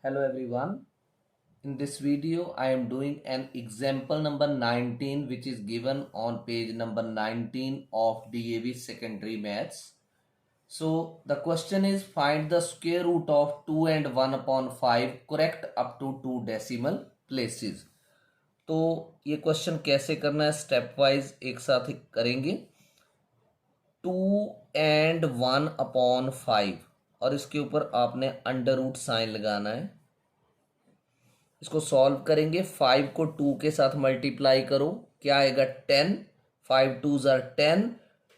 Hello everyone. In this video I am doing an example number 19 which is given on page number 19 of DAV secondary maths. So the question is find the square root of 2 and 1 upon 5 correct up to 2 decimal places. तो ये question कैसे करना है step wise एक साथ करेंगे। 2 and 1 upon 5 और इसके ऊपर आपने अंडर रूट साइन लगाना है। इसको सॉल्व करेंगे। 5 को 2 के साथ मल्टीप्लाई करो, क्या आएगा 10। 5 2 जार 10।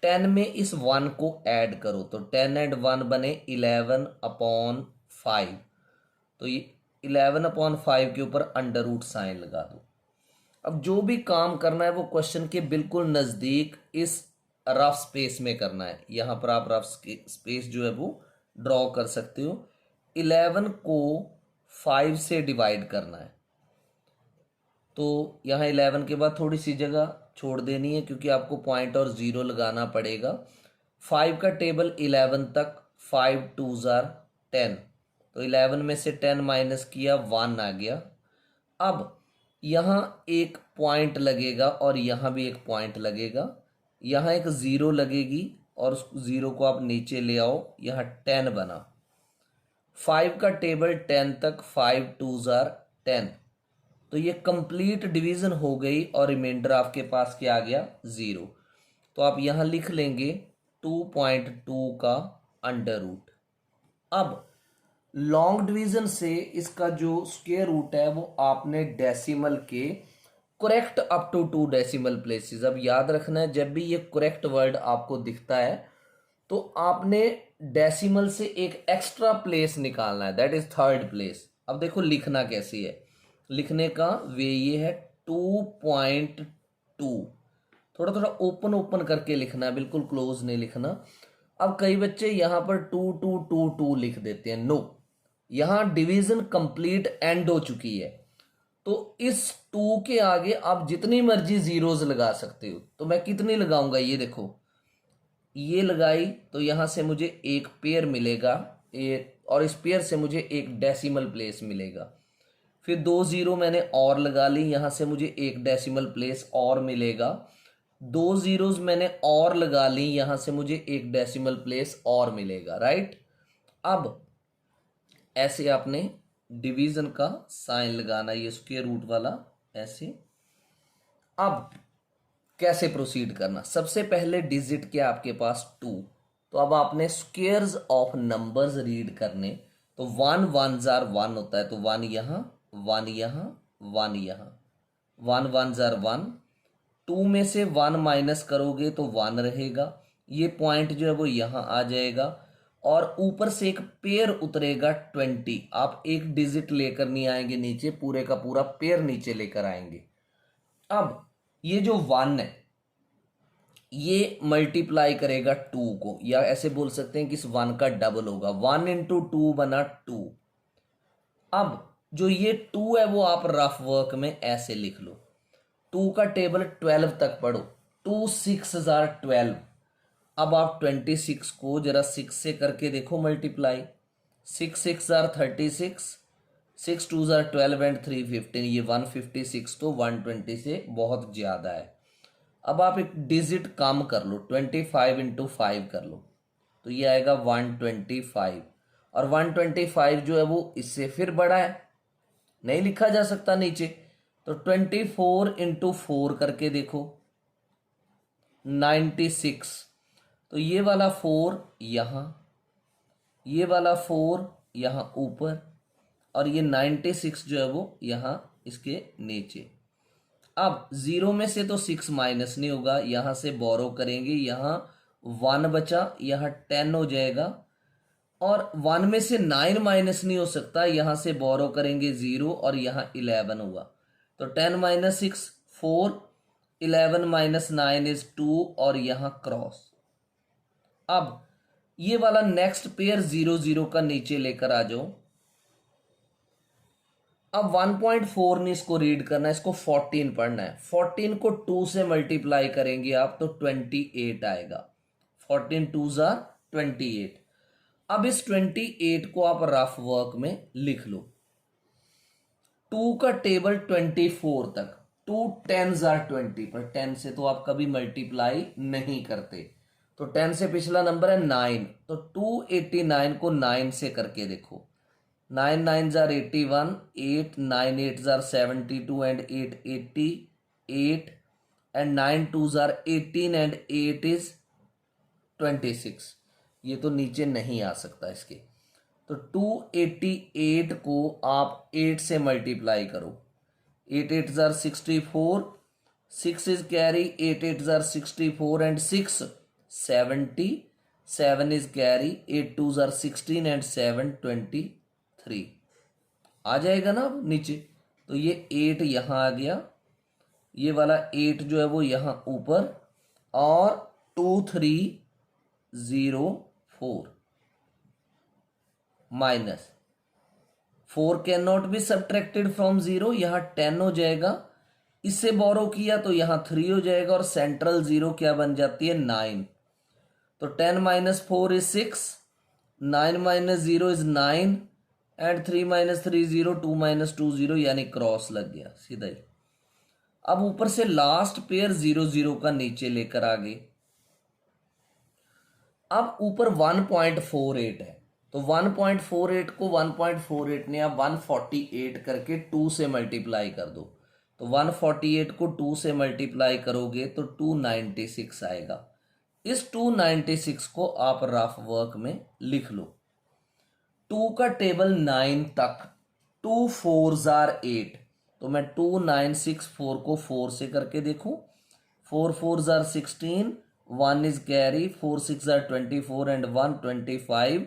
10 में इस 1 को ऐड करो तो 10 एंड 1 बने 11 अपॉन 5। तो ये 11 अपॉन 5 के ऊपर अंडर रूट साइन लगा दो। अब जो भी काम करना है वो क्वेश्चन के बिल्कुल नज़दीक इस रफ स्पेस में करना है। यहाँ पर आप रफ स्पेस जो है वो ड्रॉ कर सकते हो। 11 को 5 से डिवाइड करना है तो यहाँ 11 के बाद थोड़ी सी जगह छोड़ देनी है क्योंकि आपको पॉइंट और ज़ीरो लगाना पड़ेगा। 5 का टेबल 11 तक, 5 2 जार 10 तो 11 में से 10 माइनस किया 1 आ गया। अब यहाँ एक पॉइंट लगेगा और यहाँ भी एक पॉइंट लगेगा, यहाँ एक ज़ीरो लगेगी और उस ज़ीरो को आप नीचे ले आओ, यहाँ 10 बना। 5 का टेबल 10 तक, 5 2 जार 10 तो ये कंप्लीट डिवीजन हो गई और रिमाइंडर आपके पास क्या आ गया 0। तो आप यहाँ लिख लेंगे 2.2 का अंडर रूट। अब लॉन्ग डिवीजन से इसका जो स्क्वायर रूट है वो आपने डेसिमल के correct up to 2 decimal places. अब याद रखना है जब भी ये करेक्ट वर्ड आपको दिखता है तो आपने डेसिमल से एक एक्स्ट्रा प्लेस निकालना है, दैट इज थर्ड प्लेस। अब देखो लिखना कैसी है, लिखने का वे ये है 2.2। थोड़ा थोड़ा ओपन ओपन करके लिखना है, बिल्कुल क्लोज नहीं लिखना। अब कई बच्चे यहाँ पर 2 लिख देते हैं, नो, यहाँ डिवीजन कंप्लीट एंड हो चुकी है तो इस 2 के आगे आप जितनी मर्जी जीरोज लगा सकते हो। तो मैं कितनी लगाऊंगा, ये देखो, ये लगाई तो यहाँ से मुझे एक पेयर मिलेगा और इस पेयर से मुझे एक डेसिमल प्लेस मिलेगा। फिर 2 ज़ीरो मैंने और लगा ली, यहाँ से मुझे एक डेसिमल प्लेस और मिलेगा। 2 ज़ीरोज़ मैंने और लगा ली, यहाँ से मुझे एक डेसिमल प्लेस और मिलेगा, राइट। अब ऐसे आपने डिवीजन का साइन लगाना, ये स्क्वायर रूट वाला ऐसे। अब कैसे प्रोसीड करना, सबसे पहले डिजिट क्या आपके पास 2, तो अब आपने स्क्वेयर्स ऑफ नंबर्स रीड करने। तो 1 1 जार 1 होता है तो 1 यहाँ 1 यहाँ 1 यहाँ, 1 1 जार 1। 2 में से 1 माइनस करोगे तो 1 रहेगा, ये पॉइंट जो है वो यहाँ आ जाएगा और ऊपर से एक पेयर उतरेगा 20। आप एक डिजिट लेकर नहीं आएंगे नीचे, पूरे का पूरा पेयर नीचे लेकर आएंगे। अब ये जो 1 है ये मल्टीप्लाई करेगा 2 को, या ऐसे बोल सकते हैं कि इस 1 का डबल होगा। 1 इंटू 2 बना 2। अब जो ये 2 है वो आप रफ वर्क में ऐसे लिख लो, 2 का टेबल 12 तक पढ़ो। 2 6 जार 12। अब आप 26 को जरा 6 से करके देखो मल्टीप्लाई। 6 6 जार 36, 6 2 जार 12 एंड 3 15, ये 156 तो 120 से बहुत ज़्यादा है। अब आप एक डिजिट कम कर लो, 25 इंटू 5 कर लो तो ये आएगा 125। और 125 जो है वो इससे फिर बड़ा है, नहीं लिखा जा सकता नीचे, तो 24 इंटू 4 करके देखो 96। तो ये वाला 4 यहाँ, ये वाला 4 यहाँ ऊपर और ये 96 जो है वो यहाँ इसके नीचे। अब 0 में से तो 6 माइनस नहीं होगा, यहाँ से बोरो करेंगे, यहाँ 1 बचा, यहाँ 10 हो जाएगा। और 1 में से 9 माइनस नहीं हो सकता, यहाँ से बोरो करेंगे 0 और यहाँ 11 हुआ तो 10 माइनस 6 4, 11 माइनस 9 इज 2 और यहाँ क्रॉस। अब ये वाला नेक्स्ट पेयर 0 0 का नीचे लेकर आ जाओ। अब 1.4 नहीं इसको रीड करना है, इसको 14 पढ़ना है। 14 को 2 से मल्टीप्लाई करेंगे आप तो 28 आएगा। 14 2 जार 28। अब इस 28 को आप रफ वर्क में लिख लो। 2 का टेबल 24 तक, 2 10s are 20, पर 10 से तो आप कभी मल्टीप्लाई नहीं करते, तो 10 से पिछला नंबर है 9, तो 289 को 9 से करके देखो, 9 9s are 81, 8 9 8s are 72 and 8 88 and 9 2s are 18 and 8 is 26, ये तो नीचे नहीं आ सकता इसके, तो 288 को आप 8 से मल्टीप्लाई करो, 8 8s are 64, 6 is carry, 8 8s are 64 and 6 70, 7 is carry, 8 2s are 16 and 7 23, आ जाएगा ना अब नीचे, तो ये 8 यहाँ आ गया, ये वाला 8 जो है वो यहाँ ऊपर, और 2304 minus 4 can not be subtracted from 0, यहाँ 10 हो जाएगा, इससे बोरो किया तो यहाँ 3 हो जाएगा, और सेंट्रल 0 क्या बन जाती है 9, तो 10 minus 4 is 6, 9 minus 0 is 9 and 3 minus 3 0, 2 minus 2 0, यानी क्रॉस लग गया सीधा ही। अब ऊपर से लास्ट पेयर 0 0 का नीचे लेकर आ गए, अब ऊपर 1.48 है, तो 1.48 को 1.48 ने आप 148 करके 2 से मल्टीप्लाई कर दो, तो 148 को 2 से मल्टीप्लाई करोगे तो 296 आएगा, इस 296 को आप रफ वर्क में लिख लो, 2 का टेबल 9 तक, 2 4s are 8, तो मैं 2964 को 4 से करके देखूं, 4 4s are 16, 1 is carry, 4 6 are 24 and 1 25,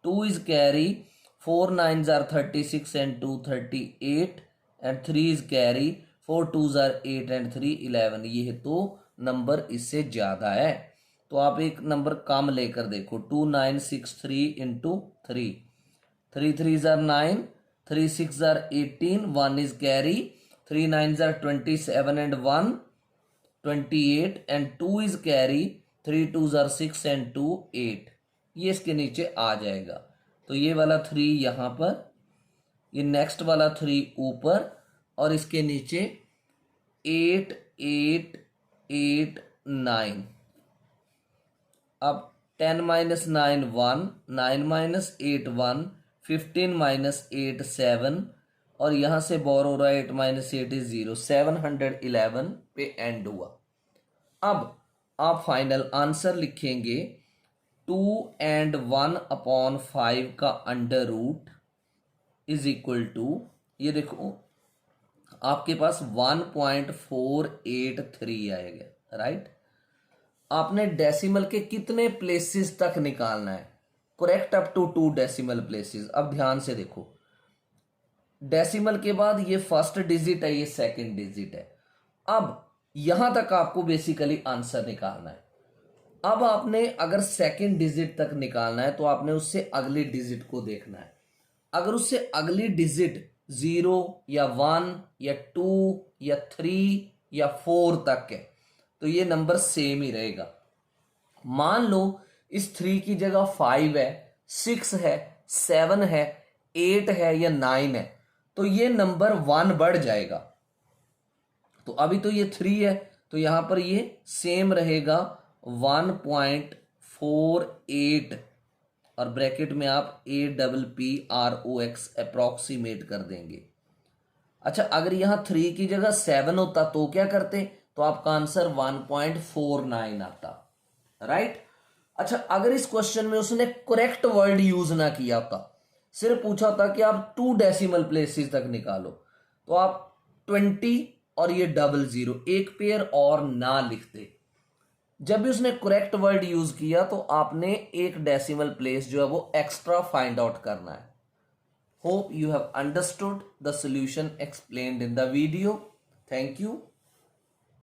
2 is carry, 4 9s are 36 and 2 38 and 3 is carry, 4 2s are 8 and 3 11, ये तो नंबर इससे ज़्यादा है, तो आप एक नंबर कम लेकर देखो, 2963 into 3, 3 3s are 9, 3 6 are 18, 1 is carry, 3 9s are 27 and 1 28 and 2 is carry, 3 2s are 6 and 2 8, ये इसके नीचे आ जाएगा, तो ये वाला 3 यहाँ पर, ये नेक्स्ट वाला 3 ऊपर, और इसके नीचे 8 8 8 9, अब 10 माइनस 9 1, 9 माइनस 8 1, 15 माइनस 8 7, और यहाँ से बोर हो रहा है 8 माइनस 8 इज 0, 711 पे एंड हुआ। अब आप फाइनल आंसर लिखेंगे 2 and 1/5 का under root is equal to, ये देखो आपके पास 1.483 आएगा, राइट। आपने डेसिमल के कितने प्लेसेस तक निकालना है, correct up to 2 decimal places. अब ध्यान से देखो, डेसिमल के बाद ये फर्स्ट डिजिट है, ये सेकंड डिजिट है, अब यहां तक आपको बेसिकली आंसर निकालना है। अब आपने अगर सेकंड डिजिट तक निकालना है तो आपने उससे अगली डिजिट को देखना है, अगर उससे अगली डिजिट 0 या 1 या 2 या 3 या 4 तक है तो ये नंबर सेम ही रहेगा। मान लो इस 3 की जगह 5 है, 6 है, 7 है, 8 है या 9 है तो ये नंबर 1 बढ़ जाएगा। तो अभी तो ये 3 है तो यहां पर ये सेम रहेगा 1.48 और ब्रैकेट में आप APPROX अप्रोक्सीमेट कर देंगे। अच्छा, अगर यहां 3 की जगह 7 होता तो क्या करते, तो आपका आंसर 1.49 आता, राइट। अच्छा, अगर इस क्वेश्चन में उसने करेक्ट वर्ड यूज ना किया होता, सिर्फ पूछा होता कि आप 2 डेसिमल प्लेसेस तक निकालो, तो आप 20 और ये 00 एक पेयर और ना लिखते। जब भी उसने करेक्ट वर्ड यूज किया तो आपने एक डेसिमल प्लेस जो है वो एक्स्ट्रा फाइंड आउट करना है। Hope you have understood the solution explained in the video. Thank you.